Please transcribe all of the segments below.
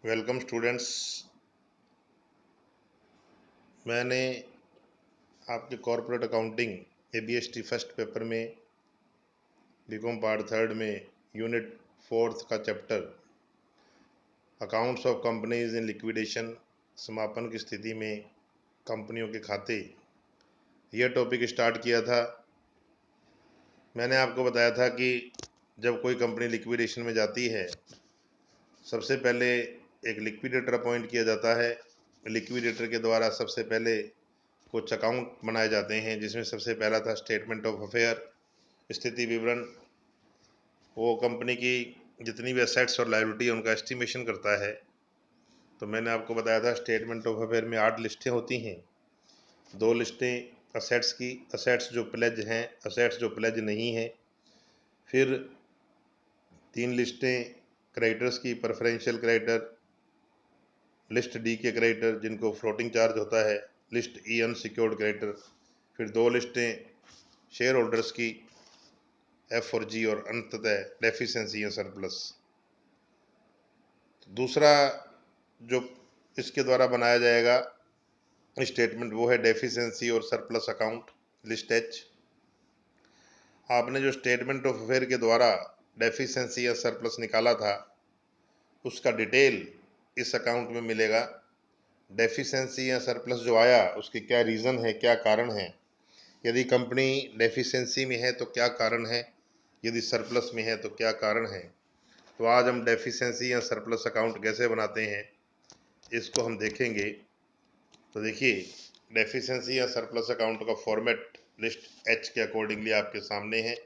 Welcome students. मैंने आपके corporate accounting ABST first paper में बीकॉम पार्ट थर्ड में यूनिट फोर्थ का chapter accounts of companies in liquidation, समापन की स्थिति में कंपनियों के खाते, यह टॉपिक स्टार्ट किया था। मैंने आपको बताया था कि जब कोई कंपनी लिक्विडेशन में जाती है, सबसे पहले एक लिक्विडेटर अपॉइंट किया जाता है। लिक्विडेटर के द्वारा सबसे पहले कुछ अकाउंट बनाए जाते हैं, जिसमें सबसे पहला था स्टेटमेंट ऑफ अफेयर, स्थिति विवरण। वो कंपनी की जितनी भी असेट्स और लायबिलिटी है उनका एस्टिमेशन करता है। तो मैंने आपको बताया था स्टेटमेंट ऑफ अफेयर में 8 लिस्टें होती हैं। 2 लिस्टें असेट्स की, असेट्स जो प्लेज हैं, असेट्स जो प्लेज नहीं हैं। फिर 3 लिस्टें क्रेडिटर्स की, प्रेफरेंशियल क्रेडिटर, लिस्ट डी के क्रेडिटर जिनको फ्लोटिंग चार्ज होता है, लिस्ट ई अनसिक्योर्ड क्रेडिटर। फिर 2 लिस्टें शेयर होल्डर्स की, F और G, और अंततः डेफिशिएंसी या सरप्लस। दूसरा जो इसके द्वारा बनाया जाएगा स्टेटमेंट वो है डेफिशिएंसी और सरप्लस अकाउंट, लिस्ट H। आपने जो स्टेटमेंट ऑफ अफेयर के द्वारा डेफिशिएंसी या सरप्लस निकाला था उसका डिटेल इस अकाउंट में मिलेगा। डेफिशिएंसी या सरप्लस जो आया उसके क्या रीज़न है, क्या कारण है, यदि कंपनी डेफिशिएंसी में है तो क्या कारण है, यदि सरप्लस में है तो क्या कारण है। तो आज हम डेफिशिएंसी या सरप्लस अकाउंट कैसे बनाते हैं इसको हम देखेंगे। तो देखिए, डेफिशिएंसी या सरप्लस अकाउंट का फॉर्मेट लिस्ट H के अकॉर्डिंगली आपके सामने है।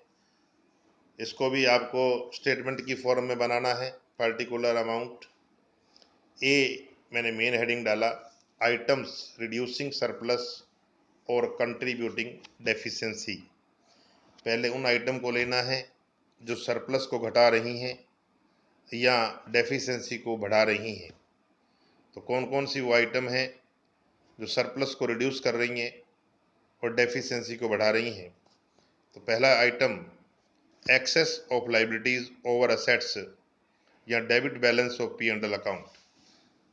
इसको भी आपको स्टेटमेंट की फॉर्म में बनाना है। पर्टिकुलर अमाउंट ए मैंने मेन हेडिंग डाला, आइटम्स रिड्यूसिंग सरप्लस और कंट्रीब्यूटिंग डेफिशिएंसी। पहले उन आइटम को लेना है जो सरप्लस को घटा रही हैं या डेफिशिएंसी को बढ़ा रही हैं। तो कौन कौन सी वो आइटम है जो सरप्लस को रिड्यूस कर रही हैं और डेफिशिएंसी को बढ़ा रही हैं। तो पहला item excess of liabilities over assets या debit balance of P&L account.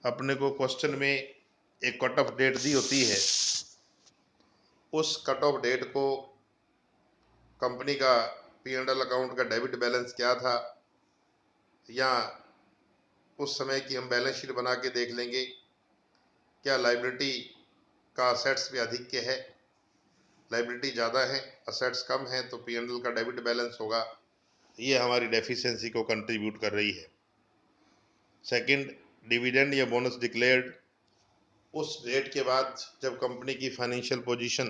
अपने को क्वेश्चन में एक कट ऑफ डेट दी होती है, उस कट ऑफ डेट को कंपनी का P&L अकाउंट का डेबिट बैलेंस क्या था, या उस समय की हम बैलेंस शीट बना के देख लेंगे क्या लाइबिलिटी का असेट्स पे अधिक के है, लाइबिलिटी ज़्यादा है, असेट्स कम है, तो P&L का डेबिट बैलेंस होगा। ये हमारी डेफिशिएंसी को कंट्रीब्यूट कर रही है। सेकंड, डिविडेंड या बोनस डिक्लेयर्ड, उस डेट के बाद जब कंपनी की फाइनेंशियल पोजीशन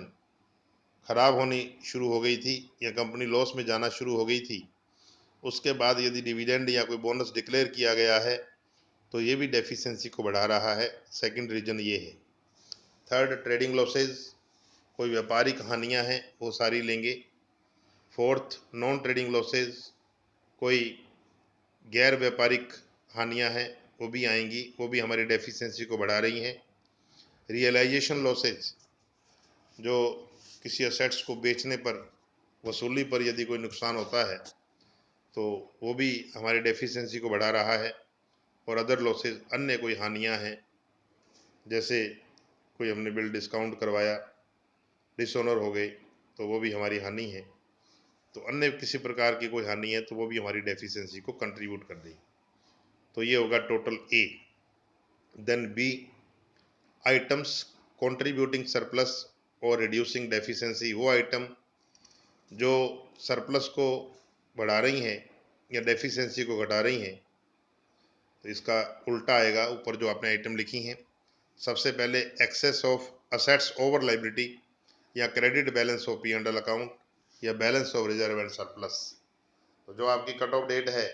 खराब होनी शुरू हो गई थी या कंपनी लॉस में जाना शुरू हो गई थी, उसके बाद यदि डिविडेंड या कोई बोनस डिक्लेयर किया गया है तो ये भी डेफिशिएंसी को बढ़ा रहा है। सेकंड रीजन ये है। थर्ड, ट्रेडिंग लॉसेज, कोई व्यापारिक हानियां हैं वो सारी लेंगे। फोर्थ, नॉन ट्रेडिंग लॉसेज, कोई गैर व्यापारिक हानियां हैं वो भी आएंगी, वो भी हमारी डेफिशिएंसी को बढ़ा रही हैं। रियलाइजेशन लॉसेज, जो किसी असेट्स को बेचने पर, वसूली पर यदि कोई नुकसान होता है तो वो भी हमारी डेफिशिएंसी को बढ़ा रहा है। और अदर लॉसेज, अन्य कोई हानियां हैं, जैसे कोई हमने बिल डिस्काउंट करवाया, डिसऑनर हो गए, तो वो भी हमारी हानि है। तो अन्य किसी प्रकार की कोई हानि है तो वो भी हमारी डेफिशिएंसी को कंट्रीब्यूट कर देगी। तो ये होगा total a. Then b, items contributing surplus और रिड्यूसिंग डेफिशिएंसी, वो आइटम जो सरप्लस को बढ़ा रही हैं या डेफिशिएंसी को घटा रही हैं। तो इसका उल्टा आएगा ऊपर जो आपने आइटम लिखी हैं। सबसे पहले excess of assets over liability या credit balance of P&L account या balance of reserve and surplus. तो जो आपकी कट ऑफ डेट है,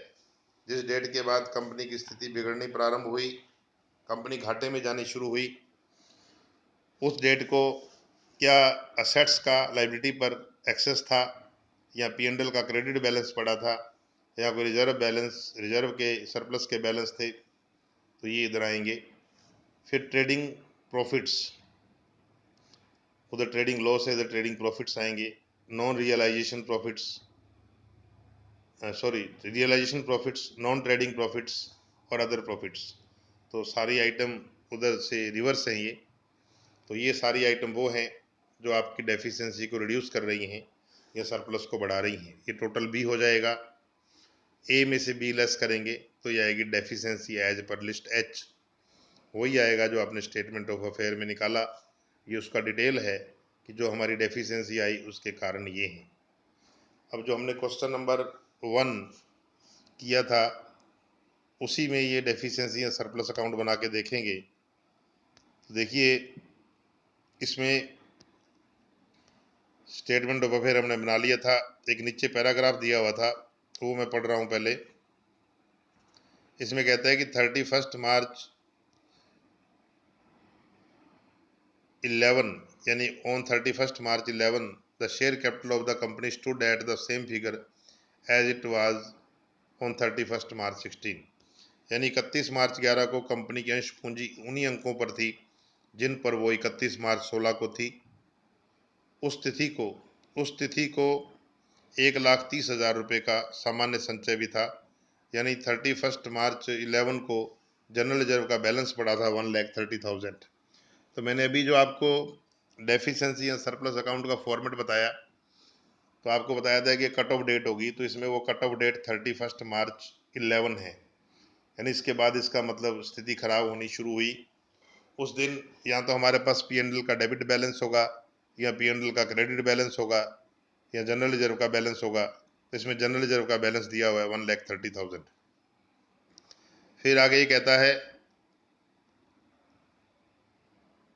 जिस डेट के बाद कंपनी की स्थिति बिगड़नी प्रारंभ हुई, कंपनी घाटे में जानी शुरू हुई, उस डेट को क्या असेट्स का लाइबिलिटी पर एक्सेस था, या P&L का क्रेडिट बैलेंस पड़ा था, या कोई रिजर्व बैलेंस, रिजर्व के सरप्लस के बैलेंस थे, तो ये इधर आएंगे। फिर ट्रेडिंग प्रॉफिट्स, उधर ट्रेडिंग लॉस है, इधर ट्रेडिंग प्रॉफिट्स आएंगे। Non realisation profits, sorry, realisation profits, non trading profits और अदर प्रॉफिट्स। तो सारी आइटम उधर से रिवर्स हैं ये। तो ये सारी आइटम वो हैं जो आपकी डेफिशिएंसी को रिड्यूस कर रही हैं या सरप्लस को बढ़ा रही हैं। ये टोटल बी हो जाएगा। ए में से बी लेस करेंगे तो ये आएगी deficiency as per list H, वही आएगा जो आपने स्टेटमेंट ऑफ अफेयर में निकाला। ये उसका डिटेल है कि जो हमारी डेफिशिएंसी आई उसके कारण ये हैं। अब जो हमने क्वेश्चन नंबर 1 किया था उसी में ये डेफिशिएंसी या सरप्लस अकाउंट बना के देखेंगे। तो देखिए इसमें स्टेटमेंट ऑफ अफेयर हमने बना लिया था। एक नीचे पैराग्राफ दिया हुआ था वो मैं पढ़ रहा हूँ पहले। इसमें कहता है कि 31 मार्च 11 यानी on 31 March 11 the share capital of the company stood at the same figure as it was on 31 March 16, यानी 31 मार्च 11 को कंपनी की अंश पूंजी उन्हीं अंकों पर थी जिन पर वो 31 मार्च 16 को थी। उस तिथि को 1,30,000 रुपये का सामान्य संचय भी था, यानी 31 मार्च 11 को जनरल रिजर्व का बैलेंस पड़ा था 1,30,000। तो मैंने अभी जो आपको डेफिशिएंसी या सरप्लस अकाउंट का फॉर्मेट बताया, तो आपको बताया था कि कट ऑफ डेट होगी, तो इसमें वो कट ऑफ डेट 31 मार्च 11 है, यानी इसके बाद इसका मतलब स्थिति खराब होनी शुरू हुई। उस दिन या तो हमारे पास P&L का डेबिट बैलेंस होगा या P&L का क्रेडिट बैलेंस होगा या जनरल रिजर्व का बैलेंस होगा। तो इसमें जनरल रिजर्व का बैलेंस दिया हुआ है 1,30,000। फिर आगे ये कहता है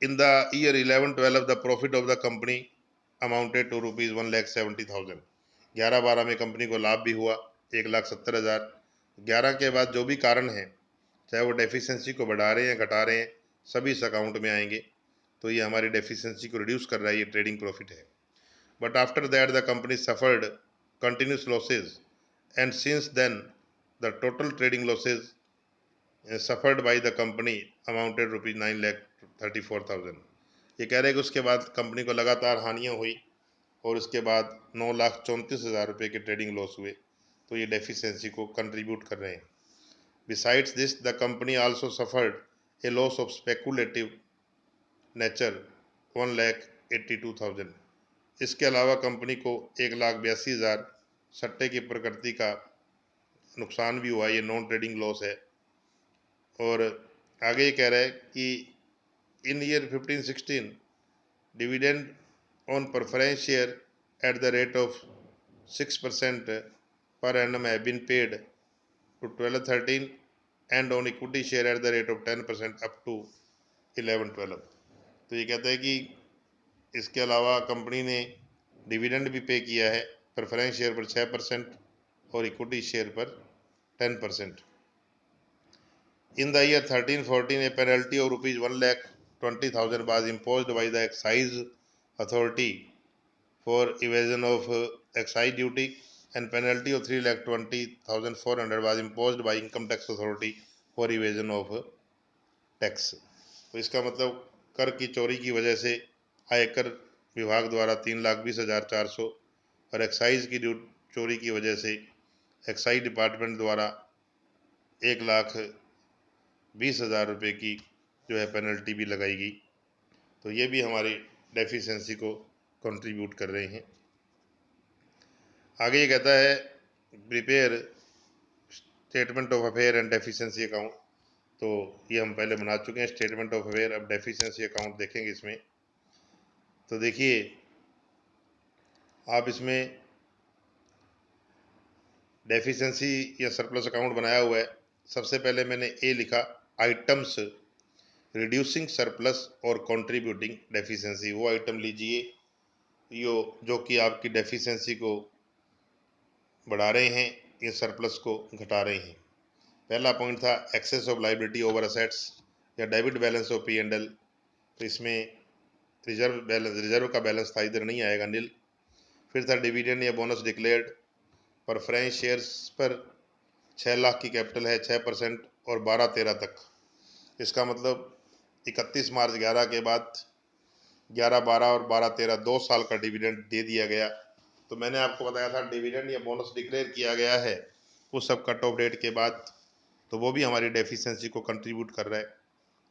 in the year 11-12 the profit of the company amounted to rupees 1,70,000। 11-12 में कंपनी को लाभ भी हुआ 1,70,000। 11 के बाद जो भी कारण है, चाहे वो डेफिशिएंसी को बढ़ा रहे हैं घटा रहे हैं, सभी इस अकाउंट में आएंगे। तो ये हमारी डेफिशिएंसी को रिड्यूस कर रहा है, ये ट्रेडिंग प्रॉफिट है। But after that the company suffered continuous losses and since then the total trading losses suffered by the company amounted rupees 9,34,000। ये कह रहे हैं कि उसके बाद कंपनी को लगातार हानियाँ हुई और उसके बाद 9,34,000 रुपये के ट्रेडिंग लॉस हुए। तो ये डेफिशिएंसी को कंट्रीब्यूट कर रहे हैं। Besides this the company also suffered A loss of speculative nature 1,82,000। इसके अलावा कंपनी को 1,82,000 सट्टे की प्रकृति का नुकसान भी हुआ, ये नॉन ट्रेडिंग लॉस है। और आगे ये कह रहा है कि in year 15-16 dividend on preference share at the rate of 6% per annum have been paid to 12-13 and on equity share at the rate of 10% up to 11-12। तो ये कहता है कि इसके अलावा कंपनी ने डिविडेंड भी पे किया है, प्रेफरेंस शेयर पर 6% और इक्विटी शेयर पर 10%। इन the year 13-14 A penalty of rupees 1,20,000 was imposed by the excise authority for evasion of excise duty and penalty of 3,20,400 was imposed by income tax authority for evasion of tax। तो इसका मतलब कर की चोरी की वजह से आयकर विभाग द्वारा 3,20,400 और एक्साइज की चोरी की वजह से एक्साइज डिपार्टमेंट द्वारा 1,20,000 रुपये की जो है पेनल्टी भी लगाएगी। तो ये भी हमारी डेफिशिएंसी को कंट्रीब्यूट कर रहे हैं। आगे ये कहता है prepare statement of affair and deficiency account. तो ये हम पहले बना चुके हैं स्टेटमेंट ऑफ अफेयर। अब डेफिशिएंसी अकाउंट देखेंगे इसमें। तो देखिए आप इसमें डेफिशिएंसी या सरप्लस अकाउंट बनाया हुआ है। सबसे पहले मैंने ए लिखा आइटम्स रिड्यूसिंग सरप्लस और कंट्रीब्यूटिंग डेफिशिएंसी। वो आइटम लीजिए जो कि आपकी डेफिशिएंसी को बढ़ा रहे हैं या सरप्लस को घटा रहे हैं। पहला पॉइंट था excess of liability over assets या डेबिट बैलेंस ऑफ P&L। तो इसमें रिजर्व का बैलेंस था, इधर नहीं आएगा, नील। फिर था डिविडेंड या बोनस डिक्लेयर्ड। प्रेफरेंस शेयर्स पर 6 लाख की कैपिटल है, 6% और 12-13 तक। इसका मतलब 31 मार्च 11 के बाद 11-12 और 12-13 2 साल का डिविडेंड दे दिया गया। तो मैंने आपको बताया था डिविडेंड या बोनस डिक्लेयर किया गया है वो सब कट ऑफ डेट के बाद तो वो भी हमारी डेफिशिएंसी को कंट्रीब्यूट कर रहा है।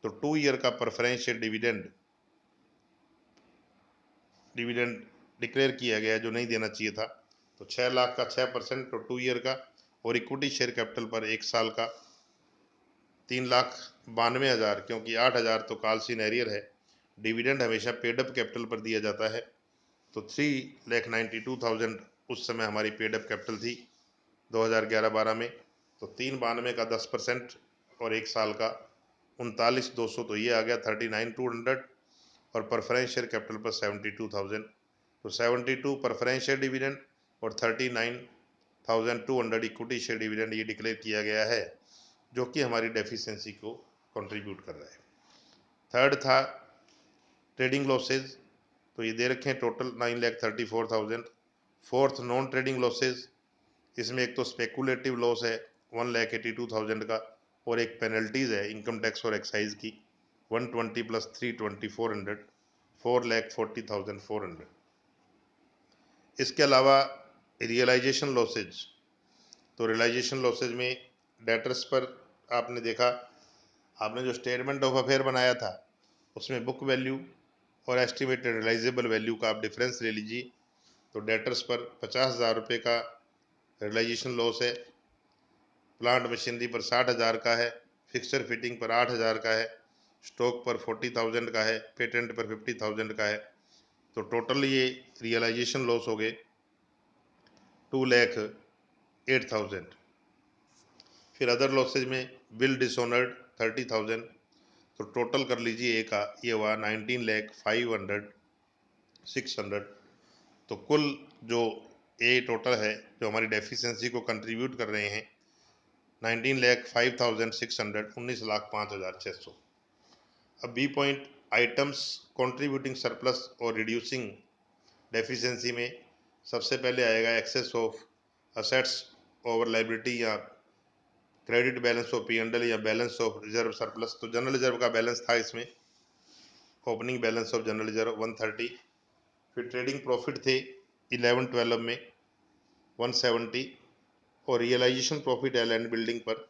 तो 2 ईयर का प्रेफरेंशियल डिविडेंड डिक्लेयर किया गया जो नहीं देना चाहिए था। तो 6 लाख का 6% तो 2 ईयर का, और इक्विटी शेयर कैपिटल पर 1 साल का 3,92,000, क्योंकि 8,000 तो कॉल्स इन एरियर है। डिविडेंड हमेशा पेड अप कैपिटल पर दिया जाता है। तो 3,92,000 उस समय हमारी पेड अप कैपिटल थी 2011-12 में। तो 392 का 10% और 1 साल का 39,200, तो ये आ गया 39,200, और प्रेफरेंशियल कैपिटल पर 72,000। तो 72 प्रेफरेंशियल डिविडेंड और 39,200 इक्विटी शेयर डिविडेंड ये डिक्लेयर किया गया है, जो कि हमारी डेफिशिएंसी को कंट्रीब्यूट कर रहा है। थर्ड था ट्रेडिंग लॉसेज, तो ये दे रखे हैं total 9,34,000। Fourth non trading losses, इसमें एक तो स्पेकुलेटिव लॉस है 1,82,000 का, और एक पेनल्टीज है इनकम टैक्स और एक्साइज की 120 + 320 400, 4,40,400। इसके अलावा रियलाइजेशन लॉसेज, तो रियलाइजेशन लॉसेज में डेटर्स पर आपने देखा, आपने जो स्टेटमेंट ऑफ अफेयर बनाया था उसमें बुक वैल्यू और एस्टिमेटेड रियलाइजेबल वैल्यू का आप डिफरेंस ले लीजिए। तो डेटर्स पर 50,000 रुपये का रियलाइजेशन लॉस है, प्लांट मशीनरी पर 60,000 का है, फिक्सर फिटिंग पर 8,000 का है, स्टॉक पर 40,000 का है, पेटेंट पर 50,000 का है। तो टोटल ये रियलाइजेशन लॉस हो गए 2,08,000। फिर अदर लॉसेज में बिल डिसऑनर्ड 30,000, तो टोटल कर लीजिए एक का ये हुआ 19,05,600। तो कुल जो ये टोटल है जो हमारी डेफिशिएंसी को कंट्रीब्यूट कर रहे हैं 19,05,600, 19,05,600। अब B point items contributing surplus और रिड्यूसिंग डेफिशिएंसी में सबसे पहले आएगा excess of assets over liability या क्रेडिट बैलेंस ऑफ P&L या बैलेंस ऑफ रिजर्व सरप्लस। तो जनरल रिजर्व का बैलेंस था इसमें, opening balance of general reserve 130। फिर ट्रेडिंग प्रॉफिट थे 11-12 में 170, और रियलाइजेशन प्रॉफिट है लैंड बिल्डिंग पर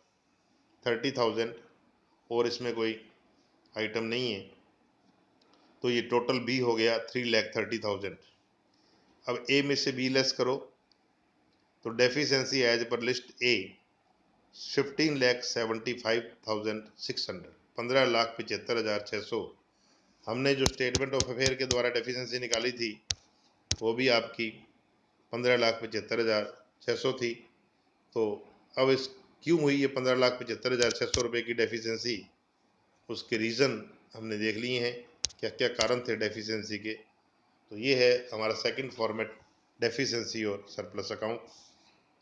30,000, और इसमें कोई आइटम नहीं है। तो ये टोटल बी हो गया 3,30,000। अब ए में से बी लेस करो, तो deficiency as per list A 15,75,600, 15,75,600। हमने जो स्टेटमेंट ऑफ अफेयर के द्वारा डेफिशिएंसी निकाली थी वो भी आपकी 15,75,600 थी। तो अब इस क्यों हुई ये 15,75,600 रुपये की डेफिशिएंसी, उसके रीज़न हमने देख लिए हैं, क्या क्या कारण थे डेफिशिएंसी के। तो ये है हमारा सेकंड फॉर्मेट, डेफिशिएंसी और सरप्लस अकाउंट।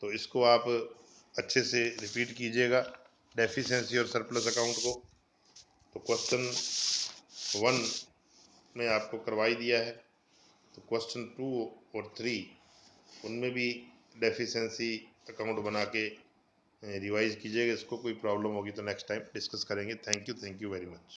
तो इसको आप अच्छे से रिपीट कीजिएगा, डेफिशिएंसी और सरप्लस अकाउंट को। तो क्वेश्चन 1 में आपको करवाई दिया है, तो क्वेश्चन 2 और 3 उनमें भी डेफिशिएंसी अकाउंट बना के रिवाइज कीजिएगा। इसको कोई प्रॉब्लम होगी तो नेक्स्ट टाइम डिस्कस करेंगे। Thank you very much.